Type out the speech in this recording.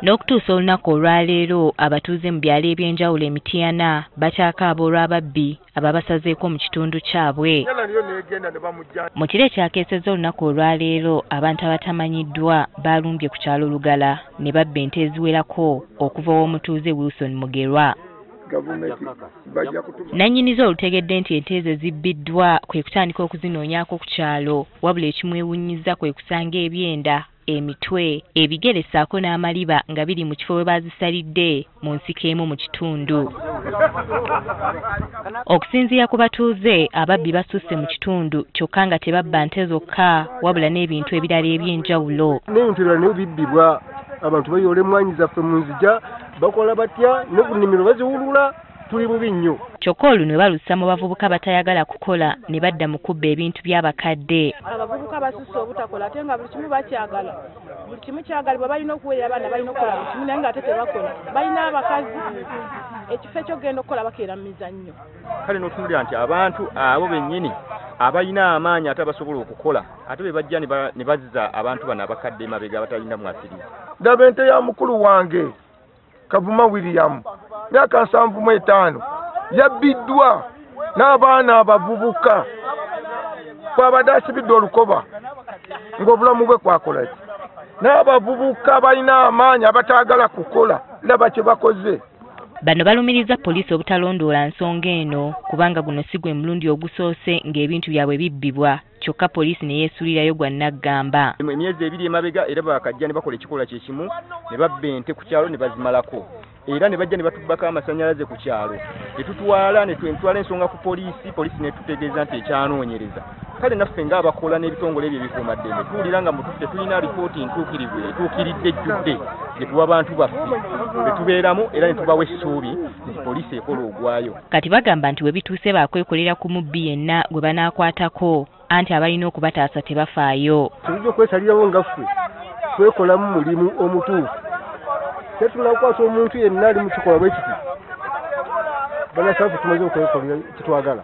N'okutuusa olunaku olwaleero abatuuze mu byalo eby'enjawulo Emityana bakyakaaba olw'ababbi ababasazeeko mu kitundu kyabwe. Mu kiro ekyakeesezza olunaku olwaleero abantu abatamanyiddwa baalumbye ku kyalo Lugala ne babba ente eziwerako okuva w'omutuuze Wilson Mugerwa. Nannyinizo olutegedde nti ente ezo zibbiddwa kwe kutandika okuzinoonyaako ku kyalo, wabula ekimwewuunyizza kwe kusanga ebyenda, emitwe, ebigere ssaako n'amaliba nga biri mu kifo we baazisalidde mu nsiko emu mu kitundu. Okusinziira ku batuuze, ababbi basusse mu kitundu kyokka nga tebabba nte zokka wabula n'ebintu ebirala eby'enjawulo. N'ebintu ebirala nibo bibbibwa, abantu bayoola emmwanyi zaffe mu nzija bakola batya ne ku nnimiro baziwulula, tuli bubi nnyo. Kyokka olwo ne balussa mu bavubuka batayagala kukola ne badda mu kubba ebintu by'abakadde. Abavubuka basusse obutakola ate nga buli kimu bakyagala. Buli kimu kyagalibwa, balina okuweera abaana, balina okukola buli kimu naye ng'ate tebakola. Balina abakazi, ekifo eky'okugenda okukola bakeera mu mizannyo. Kale n'otunuulira nti abantu abo bennyini abalina amaanyi ate abasobola okukola ate be bajja ne bazza abantu bano abakadde emabega abatalina mwasiriza. Ndaba ente ya mukulu wange Kavuma William myaka 75 yabbiddwa n'abaana abavubuka kwabadde asibidde olukoba ng'obulamu bwe kwakola eki. N'abavubuka balina amaanyi abataagala kukola, laba kye bakoze. Bano balumiriza poliisi obutalondoola nsonga eno kubanga guno si gwe mulundi ogusoose ng'ebintu byabwe bibbibwa, kyokka poliisi ne yeesuulirayo gwa Naggamba. Emyezi ebiri emabega era bakajja ne bakola ekikolwa kye kimu ne babba ente ku kyalo ne bazimalako. Era ne bajja ne batubbako amasannyalaze ku kyalo. Ne tutwala ne twentwala ensonga ku poliisi ne tutegeeza nti ekyanoonyereza. Kale naffe ng'abakola n'ebitongole ebyo ebikuumaddembe tuwulira nga mutuffe tulina alipooti ntuukirivu etuukiridde ejjudde gye tuwa bantu baffe be tubeeramu era ne tubawa essuubi nti poliisi ekola ogwayo. Kati bagamba nti we bituuse baakwekolera ku mubbi yenna gwe banaakwatako anti abalina okubataasa tebafaayo. Tujja okwesalirawo nga ffe twekolamu mulimu omutuufu. Tetunakwata omuntu yenna ali mu kikolwa bwe kiti. Bannasaafu tumaze okwekolera kitwagala.